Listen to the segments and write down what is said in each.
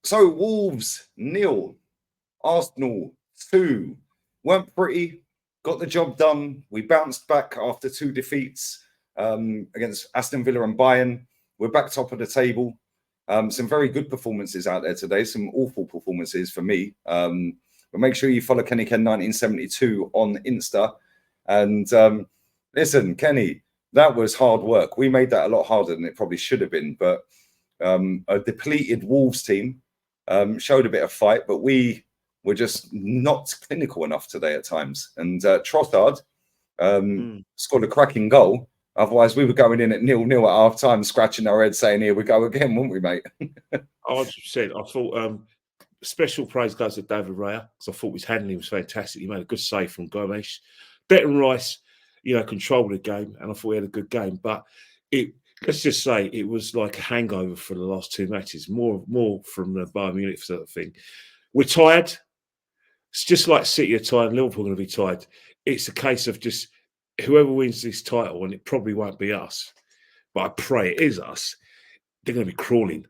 So Wolves 0, Arsenal 2. Weren't pretty, got the job done. We bounced back after 2 defeats against Aston Villa and Bayern. We're back top of the table. Some very good performances out there today, some awful performances for me. But make sure you follow Kenny Ken 1972 on Insta. And listen, Kenny, that was hard work. We made that a lot harder than it probably should have been. But a depleted Wolves team showed a bit of fight, but we were just not clinical enough today at times. And Trossard scored a cracking goal. Otherwise, we were going in at 0-0 at half time, scratching our heads, saying, "Here we go again," wouldn't we, mate? 100%. I thought special praise goes to David Raya because I thought his handling was fantastic. He made a good save from Gomes. Declan Rice, controlled the game, and I thought he had a good game. But let's just say it was like a hangover for the last 2 matches, more from the Bayern Munich sort of thing. We're tired. It's just like City are tired, Liverpool are going to be tired. It's a case of just whoever wins this title, and it probably won't be us, but I pray it is us, they're going to be crawling.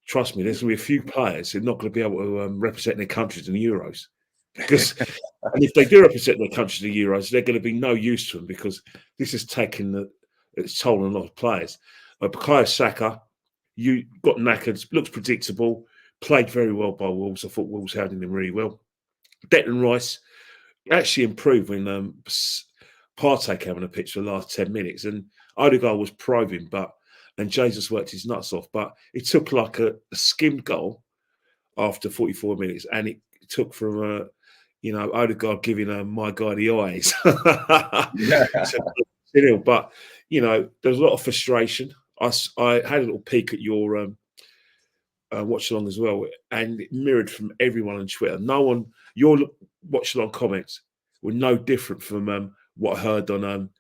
Trust me, there's going to be a few players who are not going to be able to represent their countries in the Euros. Because, and if they do represent their countries in the Euros, they're going to be no use to them because this has taken its toll on a lot of players. Bukayo Saka, you got knackered, looks predictable, played very well by Wolves. I thought Wolves handled him really well. Declan Rice actually improved when Partey came on the pitch for the last 10 minutes, and Odegaard was probing, and Jesus worked his nuts off. But it took like a skimmed goal after 44 minutes, and it took from Odegaard giving my guy the eyes. But there's a lot of frustration. I had a little peek at your watch along as well, and it mirrored from everyone on Twitter. Your watch along comments were no different from what I heard on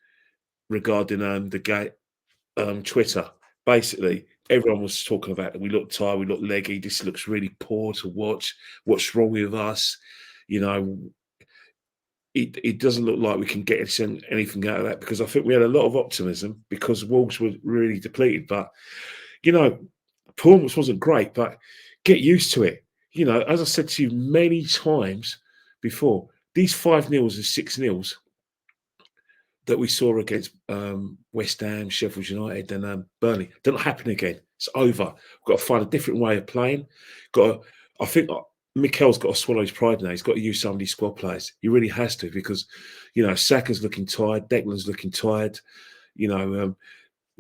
regarding the game Twitter. Basically, everyone was talking about it. We look tired, we look leggy. This looks really poor to watch. What's wrong with us? It doesn't look like we can get anything out of that, because I think we had a lot of optimism because Wolves were really depleted. But performance wasn't great, but get used to it. As I said to you many times before, these 5-0s and 6-0s that we saw against West Ham, Sheffield United, and Burnley, they're not happening again. It's over. We've got to find a different way of playing. I think Mikel's got to swallow his pride now. He's got to use some of these squad players. He really has to, because Saka's looking tired, Declan's looking tired.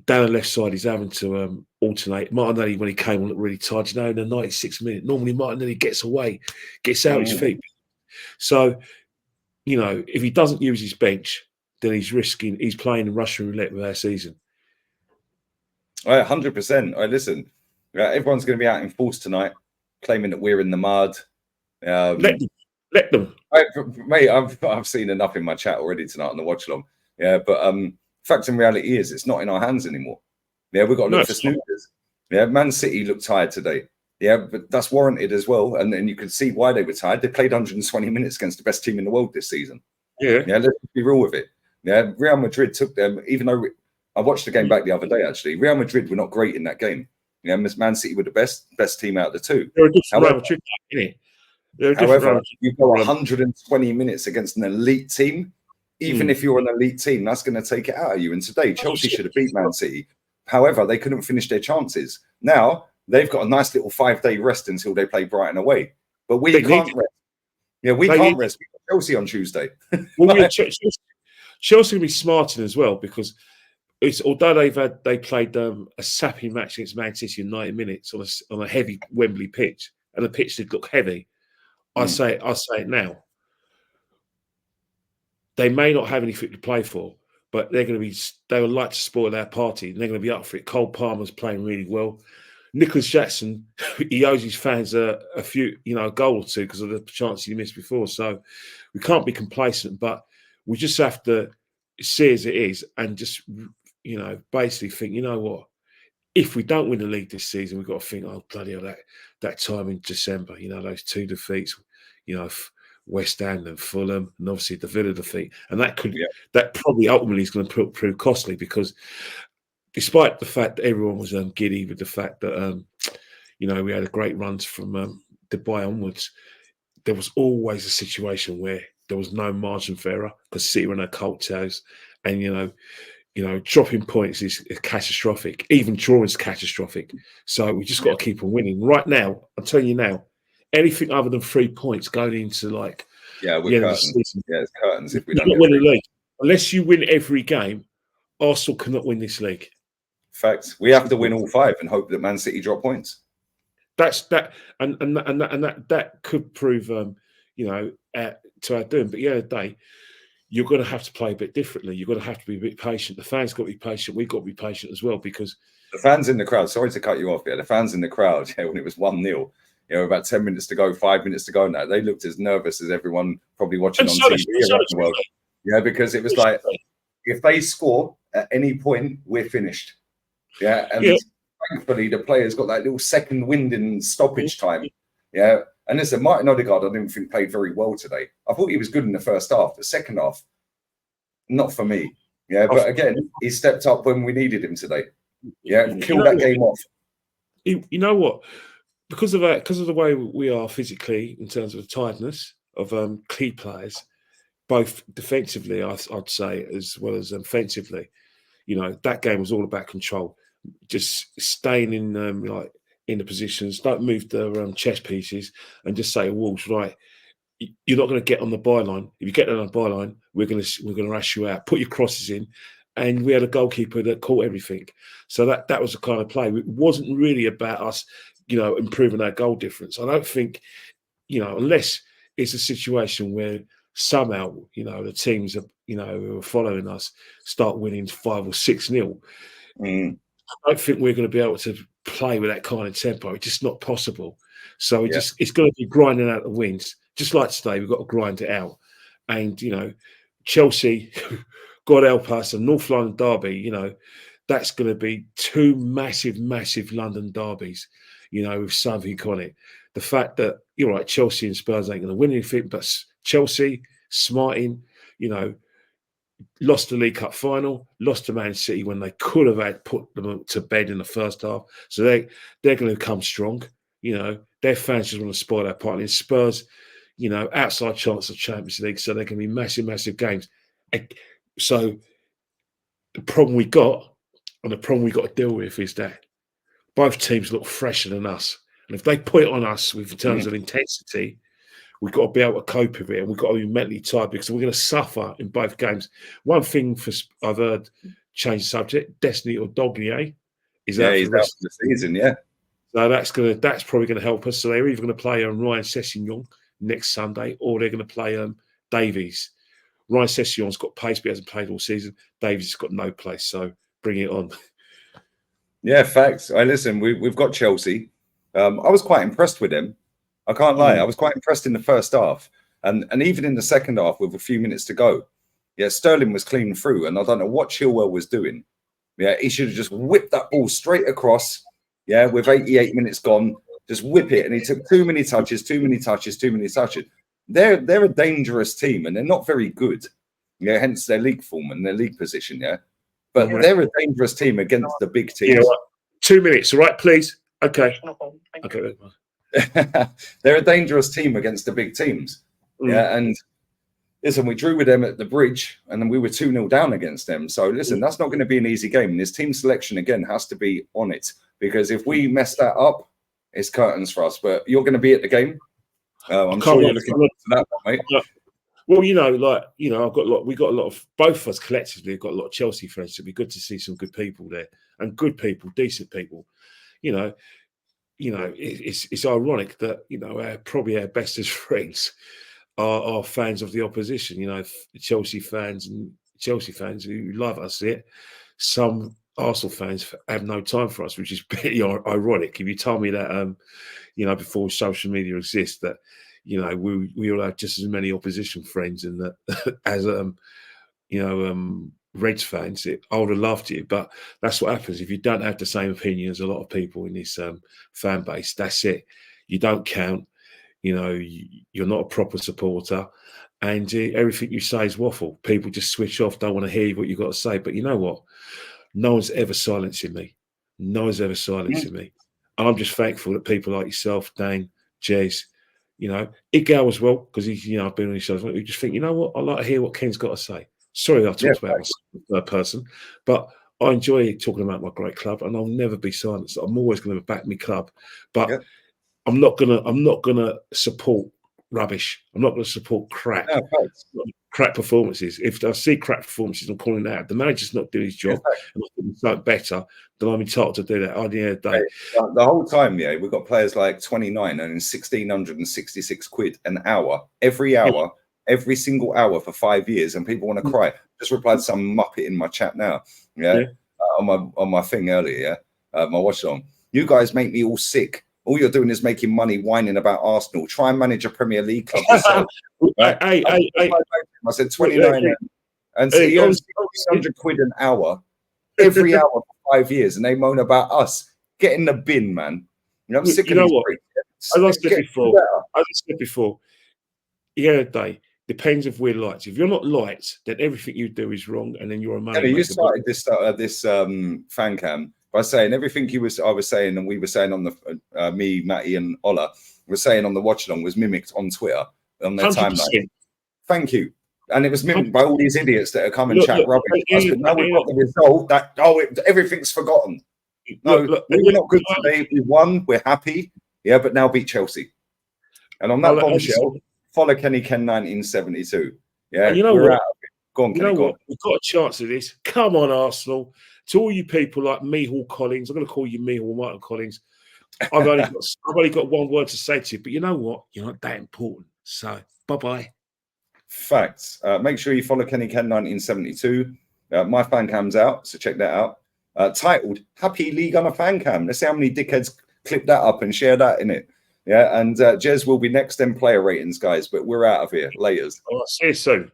Down the left side, he's having to alternate. Martinelli, when he came on, looked really tired. In the 96th minute, normally Martinelli gets away, gets out his feet. So, if he doesn't use his bench, then he's playing Russian roulette with our season. 100%. Listen, everyone's going to be out in force tonight, claiming that we're in the mud. Let them. Mate, I've seen enough in my chat already tonight on the watch along. Yeah, but fact and reality is it's not in our hands anymore. Yeah, we've got to look for snoopers. Yeah, Man City looked tired today. Yeah, but that's warranted as well. And then you can see why they were tired. They played 120 minutes against the best team in the world this season. Yeah, let's be real with it. Yeah, Real Madrid took them, even though I watched the game back the other day, actually. Real Madrid were not great in that game. Yeah, Man City were the best team out of the two. They're a different Real Madrid, isn't it? However, you go 120 minutes against an elite team. Even if you're an elite team, that's going to take it out of you. And today, Chelsea should have beat Man City. However, they couldn't finish their chances. Now, they've got a nice little 5-day rest until they play Brighton away. But we can't rest. Yeah, we can't rest. We got Chelsea on Tuesday. Well, Chelsea will be smarting as well, because although they played a sappy match against Man City in 90 minutes on a heavy Wembley pitch, and the pitch did look heavy. I say it now. They may not have anything to play for, but they would like to spoil our party, and they're going to be up for it. Cole Palmer's playing really well. Nicholas Jackson, he owes his fans a goal or two because of the chance he missed before. So we can't be complacent, but we just have to see as it is and just, basically think, what? If we don't win the league this season, we've got to think, oh, bloody hell, that time in December, those 2 defeats, West Ham and Fulham, and obviously the Villa defeat. And that probably ultimately is going to prove costly, because despite the fact that everyone was giddy with the fact that, you know, we had a great runs from Dubai onwards. There was always a situation where there was no margin for error because City were on their coattails, and dropping points is catastrophic. Even drawing is catastrophic. So we just got to keep on winning. Right now, I'm telling you now, anything other than 3 points going into like Yeah, we're the end of the curtains. season, Yeah, it's curtains if we you're don't not get winning the through. league. Unless you win every game, Arsenal cannot win this league. Facts. We have to win all 5 and hope that Man City drop points. That's that, and that could prove, to our doom. But at the end of the day, you're going to have to play a bit differently. You're going to have to be a bit patient. The fans got to be patient. We've got to be patient as well because the fans in the crowd. Sorry to cut you off. Yeah, the fans in the crowd. Yeah, when it was 1-0, about 10 minutes to go, 5 minutes to go. Now they looked as nervous as everyone probably watching on TV around the world. Yeah, because it was like if they score at any point, we're finished. Yeah, and thankfully the players got that little second wind in stoppage time. Yeah, and listen, Martin Odegaard, I didn't think played very well today. I thought he was good in the first half. The second half, not for me. Yeah, but again, he stepped up when we needed him today. Yeah, kill that game off. You know what? Because of the way we are physically in terms of the tiredness of key players, both defensively, I'd say, as well as offensively. That game was all about control, just staying in in the positions, don't move the chess pieces, and just say, Wolves, right, you're not going to get on the byline. If you get on the byline, we're going to rush you out. Put your crosses in, and we had a goalkeeper that caught everything. So that was the kind of play. It wasn't really about us, improving our goal difference. I don't think, unless it's a situation where somehow, the teams who are following us start winning 5 or 6-0. I don't think we're going to be able to play with that kind of tempo. It's just not possible. So it's going to be grinding out the wins. Just like today, we've got to grind it out. And, Chelsea, God help us, and North London derby, that's going to be 2 massive, massive London derbies, with something on it. The fact that, you're right, Chelsea and Spurs ain't going to win anything, but Chelsea, smarting, lost the League Cup final, lost to Man City when they could have had put them to bed in the first half. So they're going to come strong. Their fans just want to spoil their party. And Spurs, outside chance of Champions League, so there can be massive, massive games. So the problem we got, and the problem we got to deal with, is that both teams look fresher than us. And if they put it on us in terms of intensity, we've got to be able to cope with it, and we've got to be mentally tired because we're going to suffer in both games. One thing I've heard, change the subject, Destiny or Dognier is out for the rest of the season. Yeah, so that's probably going to help us. So they're either going to play Ryan Sessegnon next Sunday, or they're going to play Davies. Ryan Sessegnon's got pace, but he hasn't played all season. Davies has got no place, so bring it on. Yeah, facts. Listen, we've got Chelsea. I was quite impressed with them. I can't lie. I was quite impressed in the first half. And even in the second half with a few minutes to go. Yeah, Sterling was clean through. And I don't know what Chilwell was doing. Yeah, he should have just whipped that ball straight across. Yeah, with 88 minutes gone. Just whip it. And he took too many touches. They're a dangerous team and they're not very good. Yeah, hence their league form and their league position, yeah. But they're a dangerous team against the big teams. Yeah, right. 2 minutes, all right, please. Okay. Okay. They're a dangerous team against the big teams. Yeah, and listen, we drew with them at the Bridge, and then we were 2-0 down against them. So listen, that's not going to be an easy game. And this team selection again has to be on it, because if we mess that up, it's curtains for us. But you're going to be at the game. I'm sure you're looking forward to that one, mate. Well, we got a lot of, both of us collectively have got a lot of Chelsea friends. It'd be good to see some good people there, and good people, decent people. It's ironic that probably our bestest friends are fans of the opposition. Chelsea fans who love us here. Some Arsenal fans have no time for us, which is pretty ironic. If you told me that, before social media exists, that we all have just as many opposition friends and that as Reds fans, I would have loved it. But that's what happens if you don't have the same opinion as a lot of people in this fan base. That's it. You don't count. You're not a proper supporter, and everything you say is waffle. People just switch off, don't want to hear what you've got to say. But you know what? No one's ever silencing me. No one's ever silencing me. And I'm just thankful that people like yourself, Dane, Jez, you know, Igal as well, because he's, you know, I've been on his show. You just think, you know what, I like to hear what Ken's got to say. Sorry, I talked about myself, third person, but I enjoy talking about my great club, and I'll never be silenced. I'm always going to back my club, but I'm not gonna support rubbish. I'm not going to support crap. Crap performances. If I see crap performances, I'm calling that out. The manager's not doing his job, and I think he's something better, then I'm entitled to do that. At the end of the day, the whole time, we've got players like 29 and 1,666 quid an hour, every hour, every single hour for 5 years, and people want to cry. Just replied to some muppet in my chat now, on my thing earlier, my watch along. You guys make me all sick. All you're doing is making money, whining about Arsenal. Try and manage a Premier League club yourself. Right? I said 29 and 600 quid an hour, every hour for 5 years, and they moan about us. Get in the bin, man. You know, I'm sick of these freaks. As I said before, the end of the day, depends if we're lights. If you're not lights, then everything you do is wrong, and then you're a money. You started this fan cam by saying everything I was saying, and we were saying on the me, Matty, and Ola were saying on the watch along was mimicked on Twitter on their 100%. Timeline. Thank you. And it was mimicked by all these idiots that have come and chat rubbish. Now we've got the result that everything's forgotten. No, we're not good today. We won. We're happy. Yeah, but now beat Chelsea. And on that bombshell, follow Kenny Ken 1972. Yeah, you know we're what? out of it. Go on, Kenny, go on. We've got a chance of this. Come on, Arsenal. To all you people like Mihal Collins, I'm going to call you Mihal Martin Collins. I've only got one word to say to you, but you know what? You're not that important. So, bye-bye. Facts. Make sure you follow Kenny Ken 1972. My fan cam's out, so check that out. Titled Happy League on a Fan Cam. Let's see how many dickheads clip that up and share that in it. Yeah, and Jez will be next in player ratings, guys, but we're out of here. Laters. I'll see you soon.